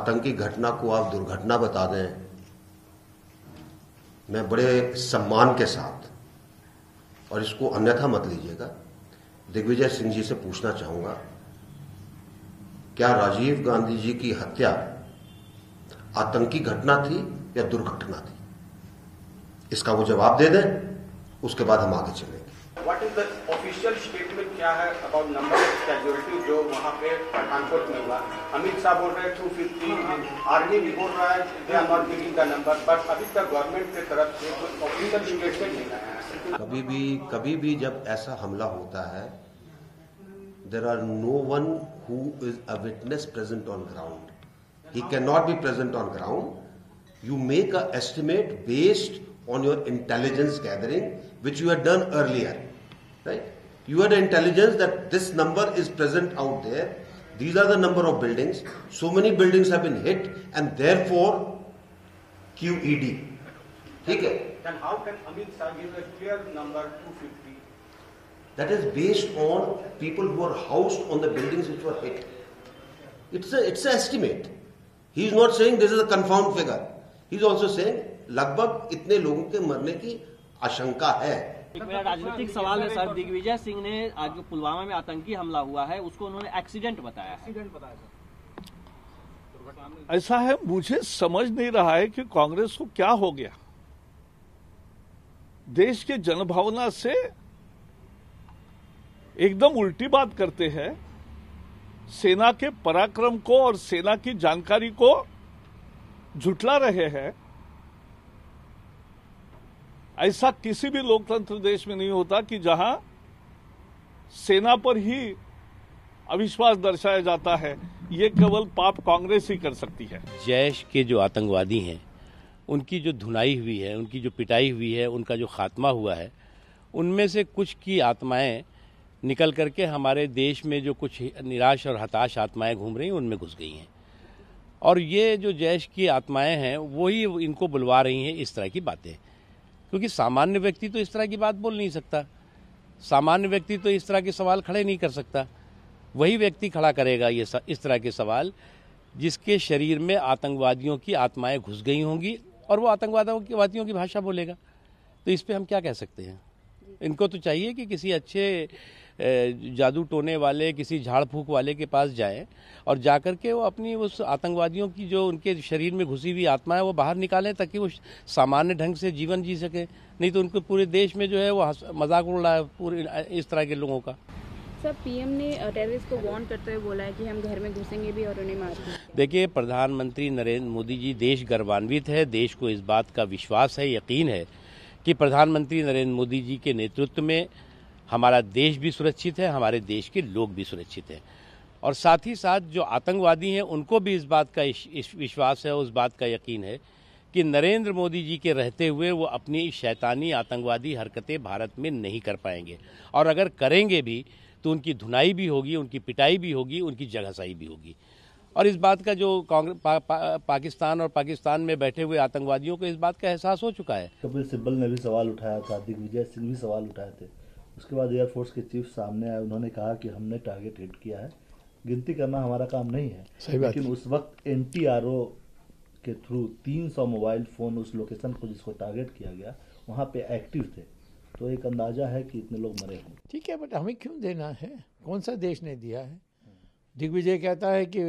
आतंकी घटना को आप दुर्घटना बता दें, मैं बड़े सम्मान के साथ, और इसको अन्यथा मत लीजिएगा, दिग्विजय सिंह जी से पूछना चाहूंगा, क्या राजीव गांधी जी की हत्या आतंकी घटना थी या दुर्घटना थी? इसका वो जवाब दे दें, उसके बाद हम आगे चलेंगे। What is the official statement क्या है अबाउट नंबर ऑफ कैजुअलिटी जो वहां पे पठानकोट में हुआ? अमित शाह बोल रहे हैं 250, आर्मी भी बोल रहा है they are not giving the number, but अभी तक गवर्नमेंट की तरफ से कोई ऑफिशियल स्टेटमेंट नहीं आया है। कभी भी जब ऐसा हमला होता है, there are no one who is a witness present on ground. He cannot be present on ground. You make an estimate based on your intelligence gathering, which you had done earlier, right? You had intelligence that this number is present out there. These are the number of buildings. So many buildings have been hit, and therefore QED. ठीक है? Then how can Amit Shah give a clear number 250? That is based on people who are housed on the buildings which were hit. It's an estimate. He is not saying this is a confirmed figure. He is also saying लगभग इतने लोगों के मरने की आशंका है। एक मेरा राजनीतिक सवाल है सर, दिग्विजय सिंह ने आज जो पुलवामा में आतंकी हमला हुआ है उसको उन्होंने एक्सीडेंट बताया है। ऐसा है, मुझे समझ नहीं रहा है कि कांग्रेस को क्या हो गया। देश के जनभावना से एकदम उल्टी बात करते हैं, सेना के पराक्रम को और सेना की जानकारी को झुठला रहे हैं। ऐसा किसी भी लोकतंत्र देश में नहीं होता कि जहां सेना पर ही अविश्वास दर्शाया जाता है। ये केवल पाप कांग्रेस ही कर सकती है। जैश के जो आतंकवादी हैं, उनकी जो धुनाई हुई है, उनकी जो पिटाई हुई है, उनका जो खात्मा हुआ है, उनमें से कुछ की आत्माएं निकल करके हमारे देश में जो कुछ निराश और हताश आत्माएं घूम रही हैं उनमें घुस गई हैं। और ये जो जैश की आत्माएं हैं वही इनको बुलवा रही हैं इस तरह की बातें, क्योंकि सामान्य व्यक्ति तो इस तरह की बात बोल नहीं सकता, सामान्य व्यक्ति तो इस तरह के सवाल खड़े नहीं कर सकता। वही व्यक्ति खड़ा करेगा ये इस तरह के सवाल जिसके शरीर में आतंकवादियों की आत्माएं घुस गई होंगी और वो आतंकवादियों की भाषा बोलेगा। तो इस पर हम क्या कह सकते हैं? इनको तो चाहिए कि किसी अच्छे जादू टोने वाले, किसी झाड़ फूक वाले के पास जाएं और जाकर के वो अपनी उस आतंकवादियों की जो उनके शरीर में घुसी हुई आत्मा है वो बाहर निकालें, ताकि वो सामान्य ढंग से जीवन जी सके। नहीं तो उनको पूरे देश में जो है वो मजाक उड़ रहा है पूरे इस तरह के लोगों का। सर, पीएम ने टेररिस्ट को वार्न करते हुए बोला है कि हम घर में घुसेंगे भी और उन्हें मारेंगे। देखिए, प्रधानमंत्री नरेंद्र मोदी जी देश गौरवान्वित है, देश को इस बात का विश्वास है, यकीन है कि प्रधानमंत्री नरेंद्र मोदी जी के नेतृत्व में हमारा देश भी सुरक्षित है, हमारे देश के लोग भी सुरक्षित हैं। और साथ ही साथ जो आतंकवादी हैं उनको भी इस बात का विश्वास है, उस बात का यकीन है कि नरेंद्र मोदी जी के रहते हुए वो अपनी शैतानी आतंकवादी हरकतें भारत में नहीं कर पाएंगे। और अगर करेंगे भी तो उनकी धुनाई भी होगी, उनकी पिटाई भी होगी, उनकी जगहसाई भी होगी। और इस बात का जो पाकिस्तान और पाकिस्तान में बैठे हुए आतंकवादियों को इस बात का एहसास हो चुका है। कपिल सिब्बल ने भी सवाल उठाया था, दिग्विजय सिंह भी सवाल उठाए थे। उसके बाद एयरफोर्स के चीफ सामने आए, उन्होंने कहा कि हमने टारगेट हिट किया है, गिनती करना हमारा काम नहीं है। लेकिन उस वक्त NTRO के थ्रू 300 मोबाइल फोन उस लोकेशन को जिसको टारगेट किया गया वहाँ पे एक्टिव थे, तो एक अंदाजा है कि इतने लोग मरे हैं। ठीक है, बट हमें क्यों देना है? कौन सा देश ने दिया है? दिग्विजय कहता है कि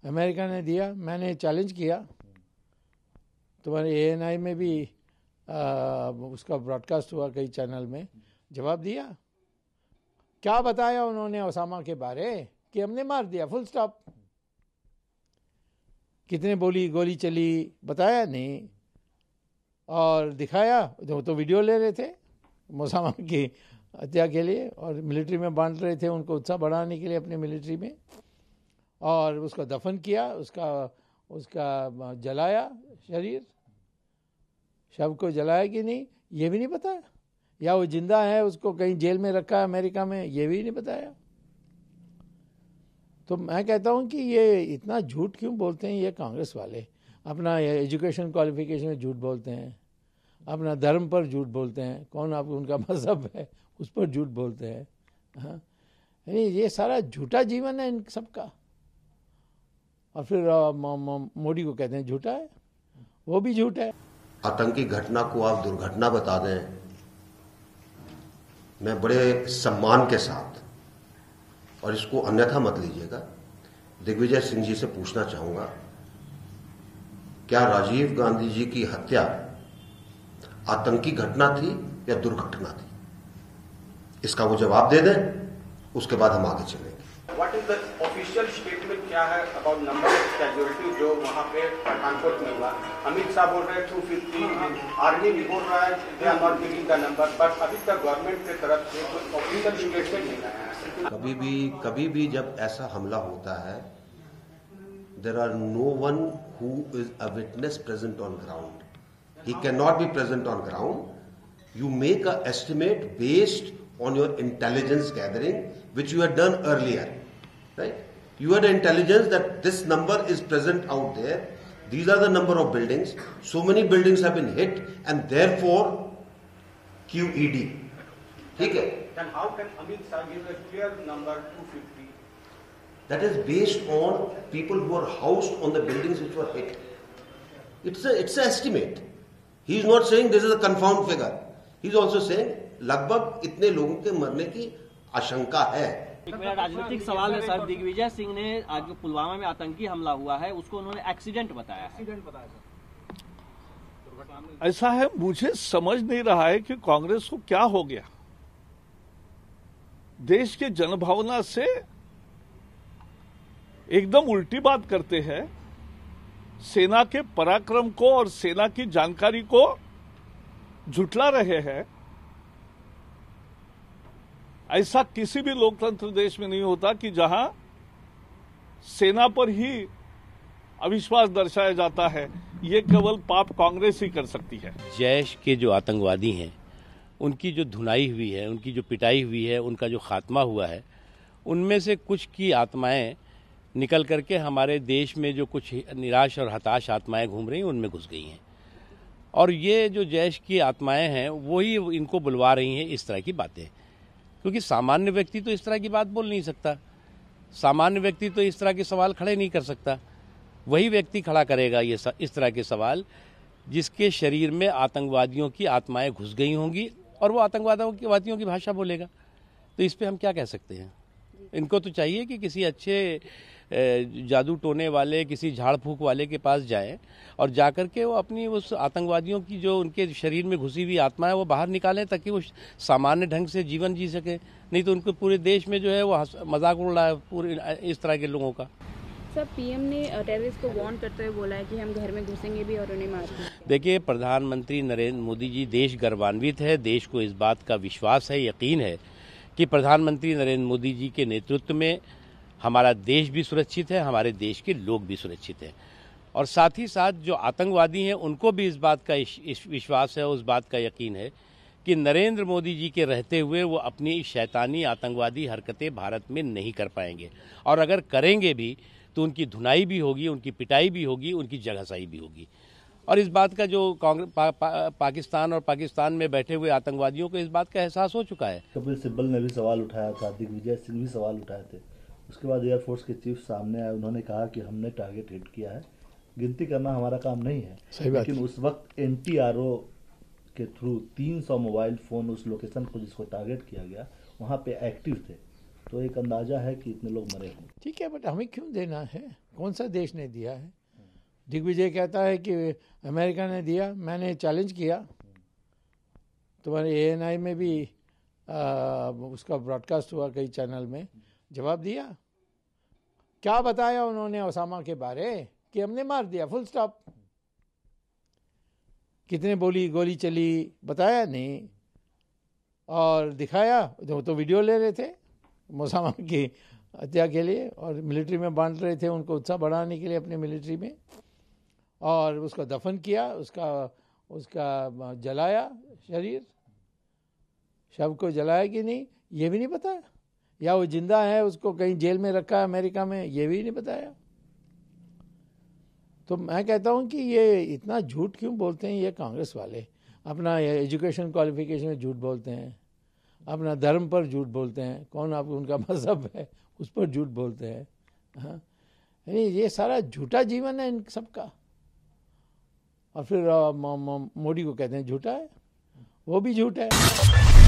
अमेरिका ने दिया, मैंने चैलेंज किया। तुम्हारे ANI में भी उसका ब्रॉडकास्ट हुआ कई चैनल में, जवाब दिया। क्या बताया उन्होंने ओसामा के बारे? कि हमने मार दिया, फुल स्टॉप। कितने गोली चली बताया नहीं, और दिखाया तो वीडियो ले रहे थे ओसामा की हत्या के लिए और मिलिट्री में बांट रहे थे, उनको उत्साह बढ़ाने के लिए अपने मिलिट्री में। और उसका दफन किया, उसका जलाया, शव को जलाया कि नहीं ये भी नहीं बताया, या वो जिंदा है उसको कहीं जेल में रखा है अमेरिका में, ये भी नहीं बताया। तो मैं कहता हूँ कि ये इतना झूठ क्यों बोलते हैं ये कांग्रेस वाले? अपना एजुकेशन क्वालिफिकेशन में झूठ बोलते हैं, अपना धर्म पर झूठ बोलते हैं, कौन आप उनका मजहब है उस पर झूठ बोलते हैं। हाँ, ये सारा झूठा जीवन है इन सबका। और फिर मोदी को कहते हैं झूठा है, वो भी झूठ है। आतंकी घटना को आप दुर्घटना बता दें, मैं बड़े सम्मान के साथ, और इसको अन्यथा मत लीजिएगा, दिग्विजय सिंह जी से पूछना चाहूंगा, क्या राजीव गांधी जी की हत्या आतंकी घटना थी या दुर्घटना थी? इसका वो जवाब दे दें, उसके बाद हम आगे चलेंगे। What is the official statement क्या है अबाउट नंबर ऑफ कैजुअलिटी जो वहां पे पठानकोट में हुआ? अमित शाह बोल रहे हैं 250, आर्मी भी बोल रहा है they are not giving the number, but अभी तक गवर्नमेंट की तरफ से कोई ऑफिशियल स्टेटमेंट नहीं आया है। कभी भी जब ऐसा हमला होता है, there are no one who is a witness present on ground. He cannot be present on ground. You make an estimate based on your intelligence gathering, which you had done earlier, right? You had intelligence that this number is present out there. These are the number of buildings. So many buildings have been hit, and therefore QED. ठीक है? Then how can Amit Shah give a clear number 250? That is based on people who are housed on the buildings which were hit. It's an estimate. He is not saying this is a confirmed figure. He is also saying लगभग इतने लोगों के मरने की आशंका है। एक मेरा राजनीतिक सवाल है सर, दिग्विजय सिंह ने आज जो पुलवामा में आतंकी हमला हुआ है उसको उन्होंने एक्सीडेंट बताया है। ऐसा है, मुझे समझ नहीं रहा है कि कांग्रेस को क्या हो गया। देश के जनभावना से एकदम उल्टी बात करते हैं, सेना के पराक्रम को और सेना की जानकारी को झुठला रहे हैं। ऐसा किसी भी लोकतंत्र देश में नहीं होता कि जहां सेना पर ही अविश्वास दर्शाया जाता है। ये केवल पाप कांग्रेस ही कर सकती है। जैश के जो आतंकवादी हैं, उनकी जो धुनाई हुई है, उनकी जो पिटाई हुई है, उनका जो खात्मा हुआ है, उनमें से कुछ की आत्माएं निकल करके हमारे देश में जो कुछ निराश और हताश आत्माएं घूम रही हैं उनमें घुस गई हैं। और ये जो जैश की आत्माएं हैं वही इनको बुलवा रही हैं इस तरह की बातें, क्योंकि सामान्य व्यक्ति तो इस तरह की बात बोल नहीं सकता, सामान्य व्यक्ति तो इस तरह के सवाल खड़े नहीं कर सकता। वही व्यक्ति खड़ा करेगा ये इस तरह के सवाल जिसके शरीर में आतंकवादियों की आत्माएं घुस गई होंगी और वो आतंकवादियों की भाषा बोलेगा। तो इस पर हम क्या कह सकते हैं? इनको तो चाहिए कि किसी अच्छे जादू टोने वाले, किसी झाड़ फूक वाले के पास जाएं और जाकर के वो अपनी उस आतंकवादियों की जो उनके शरीर में घुसी हुई आत्मा है वो बाहर निकालें, ताकि वो सामान्य ढंग से जीवन जी सके। नहीं तो उनको पूरे देश में जो है वो मजाक उड़ रहा है पूरे इस तरह के लोगों का। सर, पीएम ने टेररिस्ट को वार्न करते हुए बोला है कि हम घर में घुसेंगे भी और उन्हें मारेंगे। देखिए, प्रधानमंत्री नरेंद्र मोदी जी देश गौरवान्वित है, देश को इस बात का विश्वास है, यकीन है कि प्रधानमंत्री नरेंद्र मोदी जी के नेतृत्व में हमारा देश भी सुरक्षित है, हमारे देश के लोग भी सुरक्षित हैं। और साथ ही साथ जो आतंकवादी हैं उनको भी इस बात का विश्वास है, उस बात का यकीन है कि नरेंद्र मोदी जी के रहते हुए वो अपनी शैतानी आतंकवादी हरकतें भारत में नहीं कर पाएंगे। और अगर करेंगे भी तो उनकी धुनाई भी होगी, उनकी पिटाई भी होगी, उनकी जगहसाई भी होगी। और इस बात का जो पाकिस्तान और पाकिस्तान में बैठे हुए आतंकवादियों को इस बात का एहसास हो चुका है। कपिल सिब्बल ने भी सवाल उठाया था, दिग्विजय सिंह भी सवाल उठाए थे। उसके बाद एयरफोर्स के चीफ सामने आए, उन्होंने कहा कि हमने टारगेट हिट किया है, गिनती करना हमारा काम नहीं है। लेकिन उस वक्त NTRO के थ्रू 300 मोबाइल फोन उस लोकेशन को जिसको टारगेट किया गया वहाँ पे एक्टिव थे, तो एक अंदाजा है कि इतने लोग मरे हैं। ठीक है, बट हमें क्यों देना है? कौन सा देश ने दिया है? दिग्विजय कहता है कि अमेरिका ने दिया, मैंने चैलेंज किया। तुम्हारे ANI में भी उसका ब्रॉडकास्ट हुआ कई चैनल में, जवाब दिया। क्या बताया उन्होंने ओसामा के बारे? कि हमने मार दिया, फुल स्टॉप। कितने गोली चली बताया नहीं, और दिखाया तो वीडियो ले रहे थे ओसामा की हत्या के लिए और मिलिट्री में बांट रहे थे, उनको उत्साह बढ़ाने के लिए अपने मिलिट्री में। और उसका दफन किया, उसका जलाया, शव को जलाया कि नहीं ये भी नहीं बताया, या वो जिंदा है उसको कहीं जेल में रखा है अमेरिका में, ये भी नहीं बताया। तो मैं कहता हूँ कि ये इतना झूठ क्यों बोलते हैं ये कांग्रेस वाले? अपना एजुकेशन क्वालिफिकेशन में झूठ बोलते हैं, अपना धर्म पर झूठ बोलते हैं, कौन आप उनका मजहब है उस पर झूठ बोलते हैं। हाँ, यानी ये सारा झूठा जीवन है इन सबका। और फिर मोदी को कहते हैं झूठा है, वो भी झूठा है।